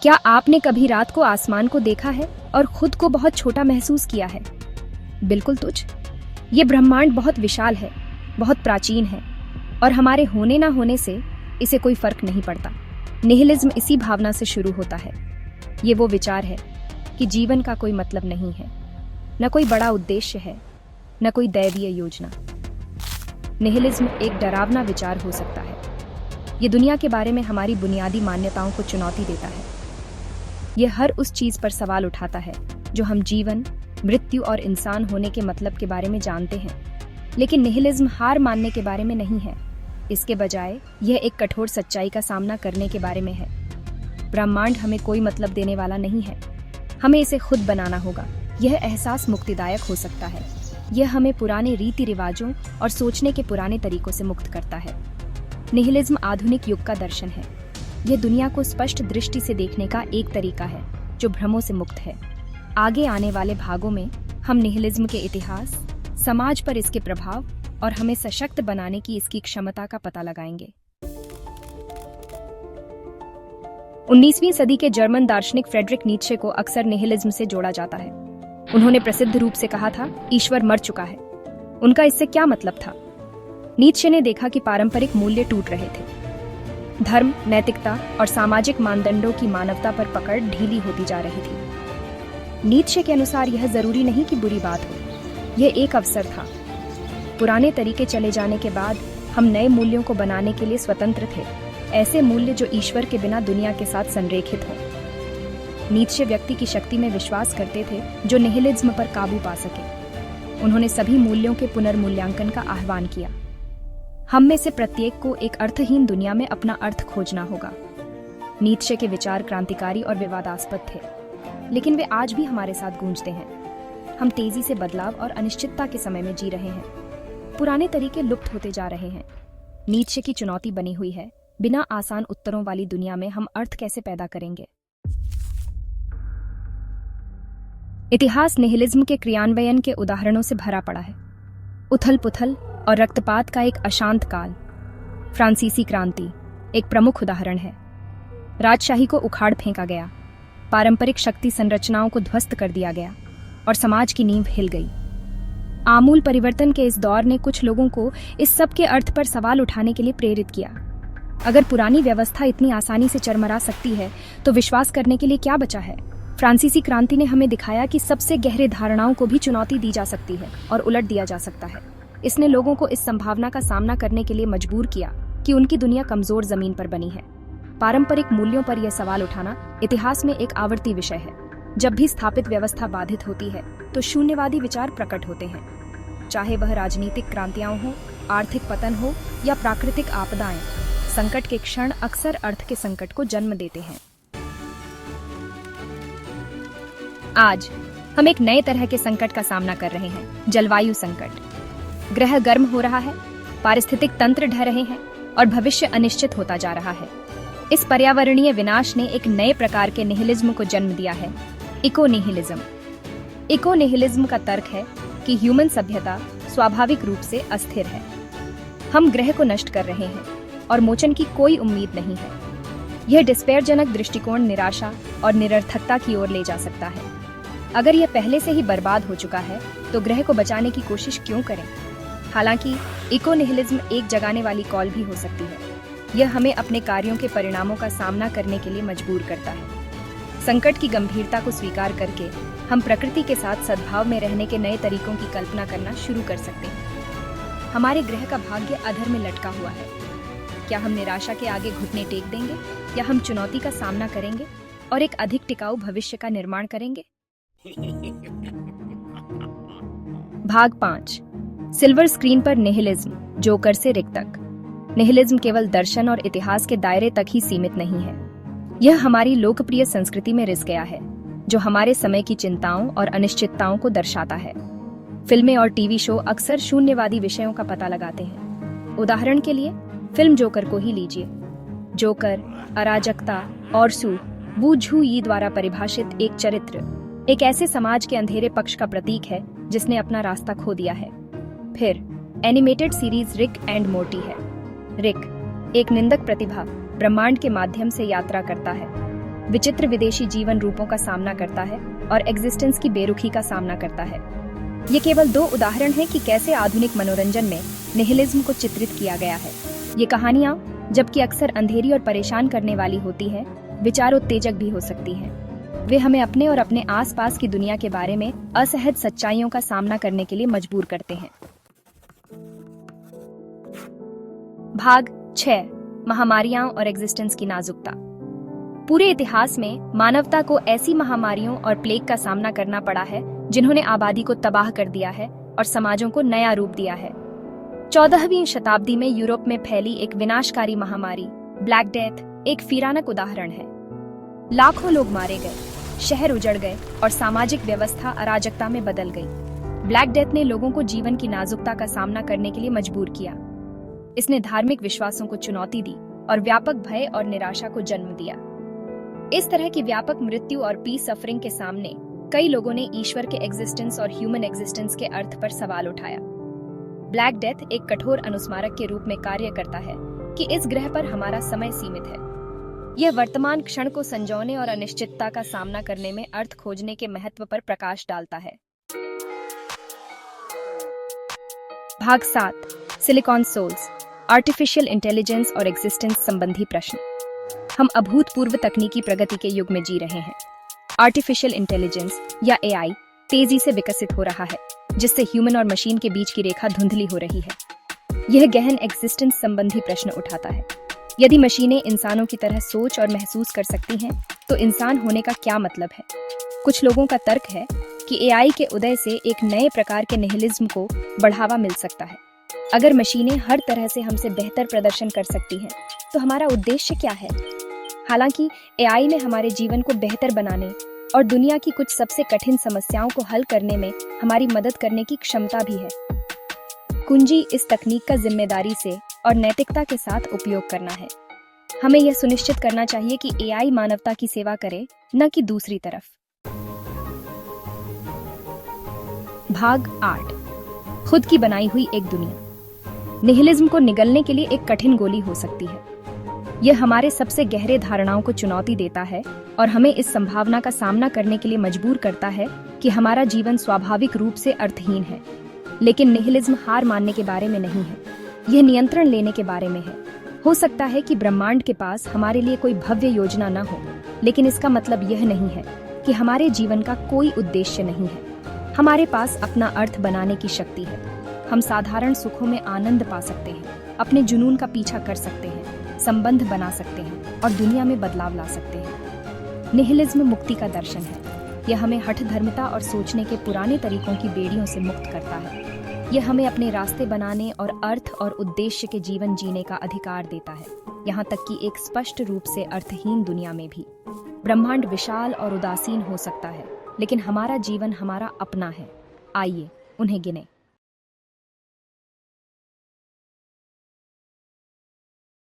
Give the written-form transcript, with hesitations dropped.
क्या आपने कभी रात को आसमान को देखा है और खुद को बहुत छोटा महसूस किया है? बिल्कुल तुच्छ। ये ब्रह्मांड बहुत विशाल है, बहुत प्राचीन है और हमारे होने ना होने से इसे कोई फर्क नहीं पड़ता। निहिलिज्म इसी भावना से शुरू होता है। ये वो विचार है कि जीवन का कोई मतलब नहीं है, न कोई बड़ा उद्देश्य है, न कोई दैवीय योजना। निहिलिज्म एक डरावना विचार हो सकता है। ये दुनिया के बारे में हमारी बुनियादी मान्यताओं को चुनौती देता है। यह हर उस चीज पर सवाल उठाता है जो हम जीवन, मृत्यु और इंसान होने के मतलब के बारे में जानते हैं। लेकिन निहिलिज्म हार मानने के बारे में नहीं है। इसके बजाय यह एक कठोर सच्चाई का सामना करने के बारे में है। ब्रह्मांड हमें कोई मतलब देने वाला नहीं है, हमें इसे खुद बनाना होगा। यह एहसास मुक्तिदायक हो सकता है। यह हमें पुराने रीति रिवाजों और सोचने के पुराने तरीकों से मुक्त करता है। निहिलिज्म आधुनिक युग का दर्शन है। यह दुनिया को स्पष्ट दृष्टि से देखने का एक तरीका है जो भ्रमों से मुक्त है। आगे आने वाले भागों में हम निहिलिज्म के इतिहास, समाज पर इसके प्रभाव और हमें सशक्त बनाने की इसकी क्षमता का पता लगाएंगे। 19वीं सदी के जर्मन दार्शनिक फ्रेडरिक नीत्शे को अक्सर निहिलिज्म से जोड़ा जाता है। उन्होंने प्रसिद्ध रूप से कहा था, ईश्वर मर चुका है। उनका इससे क्या मतलब था? नीत्शे ने देखा कि पारंपरिक मूल्य टूट रहे थे। धर्म, नैतिकता और सामाजिक मानदंडों की मानवता पर पकड़ ढीली होती जा रही थी। नीत्शे के अनुसार यह जरूरी नहीं कि बुरी बात हो, यह एक अवसर था। पुराने तरीके चले जाने के बाद हम नए मूल्यों को बनाने के लिए स्वतंत्र थे, ऐसे मूल्य जो ईश्वर के बिना दुनिया के साथ संरेखित हों। नीत्शे व्यक्ति की शक्ति में विश्वास करते थे जो निहिलिज्म पर काबू पा सके। उन्होंने सभी मूल्यों के पुनर्मूल्यांकन का आह्वान किया। हम में से प्रत्येक को एक अर्थहीन दुनिया में अपना अर्थ खोजना होगा। नीत्शे के विचार क्रांतिकारी और विवादास्पद थे, लेकिन वे आज भी हमारे साथ गूंजते हैं। हम तेजी से बदलाव और अनिश्चितता के समय में जी रहे हैं। पुराने तरीके लुप्त होते जा रहे हैं। नीत्शे की चुनौती बनी हुई है, बिना आसान उत्तरों वाली दुनिया में हम अर्थ कैसे पैदा करेंगे? इतिहास निहिलिज्म के क्रियान्वयन के उदाहरणों से भरा पड़ा है। उथल पुथल और रक्तपात का एक अशांत काल। फ्रांसीसी क्रांति एक प्रमुख उदाहरण है। राजशाही को उखाड़ फेंका गया, पारंपरिक शक्ति संरचनाओं को ध्वस्त कर दिया गया और समाज की नींव हिल गई। आमूल परिवर्तन के इस दौर ने कुछ लोगों को इस सब के अर्थ पर सवाल उठाने के लिए प्रेरित किया। अगर पुरानी व्यवस्था इतनी आसानी से चरमरा सकती है तो विश्वास करने के लिए क्या बचा है? फ्रांसीसी क्रांति ने हमें दिखाया कि सबसे गहरे धारणाओं को भी चुनौती दी जा सकती है और उलट दिया जा सकता है। इसने लोगों को इस संभावना का सामना करने के लिए मजबूर किया कि उनकी दुनिया कमजोर जमीन पर बनी है। पारंपरिक मूल्यों पर यह सवाल उठाना इतिहास में एक आवर्ती विषय है। जब भी स्थापित व्यवस्था बाधित होती है तो शून्यवादी विचार प्रकट होते हैं। चाहे वह राजनीतिक क्रांतियां हो, आर्थिक पतन हो या प्राकृतिक आपदाएं, संकट के क्षण अक्सर अर्थ के संकट को जन्म देते हैं। आज हम एक नए तरह के संकट का सामना कर रहे हैं, जलवायु संकट। ग्रह गर्म हो रहा है, पारिस्थितिक तंत्र ढह रहे हैं और भविष्य अनिश्चित होता जा रहा है। इस पर्यावरणीय विनाश ने एक नए प्रकार के निहिलिज्म को जन्म दिया है, इको निहिलिज्म। इको निहिलिज्म का तर्क है कि ह्यूमन सभ्यता स्वाभाविक रूप से अस्थिर है। हम ग्रह को नष्ट कर रहे हैं और मोचन की कोई उम्मीद नहीं है। यह डिस्पेयरजनक दृष्टिकोण निराशा और निरर्थकता की ओर ले जा सकता है। अगर यह पहले से ही बर्बाद हो चुका है तो ग्रह को बचाने की कोशिश क्यों करें? हालांकि इको निहिलिज्म एक जगाने वाली कॉल भी हो सकती है। यह हमें अपने कार्यों के परिणामों का सामना करने के लिए मजबूर करता है। संकट की गंभीरता को स्वीकार करके हम प्रकृति के साथ सद्भाव में रहने के नए तरीकों की कल्पना करना शुरू कर सकते हैं। हमारे ग्रह का भाग्य अधर में लटका हुआ है। क्या हम निराशा के आगे घुटने टेक देंगे या हम चुनौती का सामना करेंगे और एक अधिक टिकाऊ भविष्य का निर्माण करेंगे? भाग 5, सिल्वर स्क्रीन पर निहिलिज्म, जोकर से रिक्तक। निहिलिज्म केवल दर्शन और इतिहास के दायरे तक ही सीमित नहीं है। यह हमारी लोकप्रिय संस्कृति में रिस गया है, जो हमारे समय की चिंताओं और अनिश्चितताओं को दर्शाता है। फिल्में और टीवी शो अक्सर शून्यवादी विषयों का पता लगाते हैं। उदाहरण के लिए फिल्म जोकर को ही लीजिए। जोकर अराजकता और सू वू झू यी द्वारा परिभाषित एक चरित्र, एक ऐसे समाज के अंधेरे पक्ष का प्रतीक है जिसने अपना रास्ता खो दिया है। फिर animated series Rick and Morte है। रिक, एक निंदक प्रतिभा, ब्रह्मांड के माध्यम से यात्रा करता है। विचित्र विदेशी जीवन रूपों का सामना करता है और एग्जिस्टेंस की बेरुखी का सामना करता है। ये केवल 2 उदाहरण हैं कि कैसे आधुनिक मनोरंजन में निहिलिज्म को चित्रित किया गया है। ये कहानियां, जबकि अक्सर अंधेरी और परेशान करने वाली होती हैं, विचारोत्तेजक भी हो सकती हैं। वे हमें अपने और अपने आसपास की दुनिया के बारे में असहज सच्चाइयों का सामना करने के लिए मजबूर करते हैं। भाग 6, महामारियां और एग्जिस्टेंस की नाजुकता। पूरे इतिहास में मानवता को ऐसी महामारियों और प्लेग का सामना करना पड़ा है जिन्होंने आबादी को तबाह कर दिया है और समाजों को नया रूप दिया है। 14वीं शताब्दी में यूरोप में फैली एक विनाशकारी महामारी ब्लैक डेथ एक फिरानक उदाहरण है। लाखों लोग मारे गए, शहर उजड़ गए और सामाजिक व्यवस्था अराजकता में बदल गई। ब्लैक डेथ ने लोगों को जीवन की नाजुकता का सामना करने के लिए मजबूर किया। इसने धार्मिक विश्वासों को चुनौती दी और व्यापक भय और निराशा को जन्म दिया। इस तरह की व्यापक मृत्यु और पीस सफरिंग के सामने कई लोगों ने ईश्वर के एग्जिस्टेंस और ह्यूमन एग्जिस्टेंस के अर्थ पर सवाल उठाया। ब्लैक डेथ एक कठोर अनुस्मारक के रूप में कार्य करता है कि इस ग्रह पर हमारा समय सीमित है। यह वर्तमान क्षण को संजोने और अनिश्चितता का सामना करने में अर्थ खोजने के महत्व पर प्रकाश डालता है। भाग 7, सिलिकॉन सोल्स, आर्टिफिशियल इंटेलिजेंस और एग्जिस्टेंस संबंधी प्रश्न। हम अभूतपूर्व तकनीकी प्रगति के युग में जी रहे हैं। आर्टिफिशियल इंटेलिजेंस या एआई तेजी से विकसित हो रहा है, जिससे ह्यूमन और मशीन के बीच की रेखा धुंधली हो रही है। यह गहन एग्जिस्टेंस संबंधी प्रश्न उठाता है। यदि मशीनें इंसानों की तरह सोच और महसूस कर सकती हैं, तो इंसान होने का क्या मतलब है? कुछ लोगों का तर्क है कि एआई के उदय से एक नए प्रकार के निहिलिज्म को बढ़ावा मिल सकता है। अगर मशीनें हर तरह से हमसे बेहतर प्रदर्शन कर सकती हैं, तो हमारा उद्देश्य क्या है? हालांकि एआई में हमारे जीवन को बेहतर बनाने और दुनिया की कुछ सबसे कठिन समस्याओं को हल करने में हमारी मदद करने की क्षमता भी है। कुंजी इस तकनीक का जिम्मेदारी से और नैतिकता के साथ उपयोग करना है। हमें यह सुनिश्चित करना चाहिए कि एआई मानवता की सेवा करे, न कि दूसरी तरफ। भाग 8, खुद की बनाई हुई एक दुनिया। निहिलिज्म को निगलने के लिए एक कठिन गोली हो सकती है। यह हमारे सबसे गहरे धारणाओं को चुनौती देता है और हमें इस संभावना का सामना करने के लिए मजबूर करता है कि हमारा जीवन स्वाभाविक रूप से अर्थहीन है। लेकिन निहिलिज्म हार मानने के बारे में नहीं है, यह नियंत्रण लेने के बारे में है। हो सकता है कि ब्रह्मांड के पास हमारे लिए कोई भव्य योजना न हो, लेकिन इसका मतलब यह नहीं है कि हमारे जीवन का कोई उद्देश्य नहीं है। हमारे पास अपना अर्थ बनाने की शक्ति है। हम साधारण सुखों में आनंद पा सकते हैं, अपने जुनून का पीछा कर सकते हैं, संबंध बना सकते हैं और दुनिया में बदलाव ला सकते हैं। निहिलिज्म मुक्ति का दर्शन है। यह हमें हठधर्मिता और सोचने के पुराने तरीकों की बेड़ियों से मुक्त करता है। यह हमें अपने रास्ते बनाने और अर्थ और उद्देश्य के जीवन जीने का अधिकार देता है, यहाँ तक कि एक स्पष्ट रूप से अर्थहीन दुनिया में भी। ब्रह्मांड विशाल और उदासीन हो सकता है, लेकिन हमारा जीवन हमारा अपना है। आइए उन्हें गिने।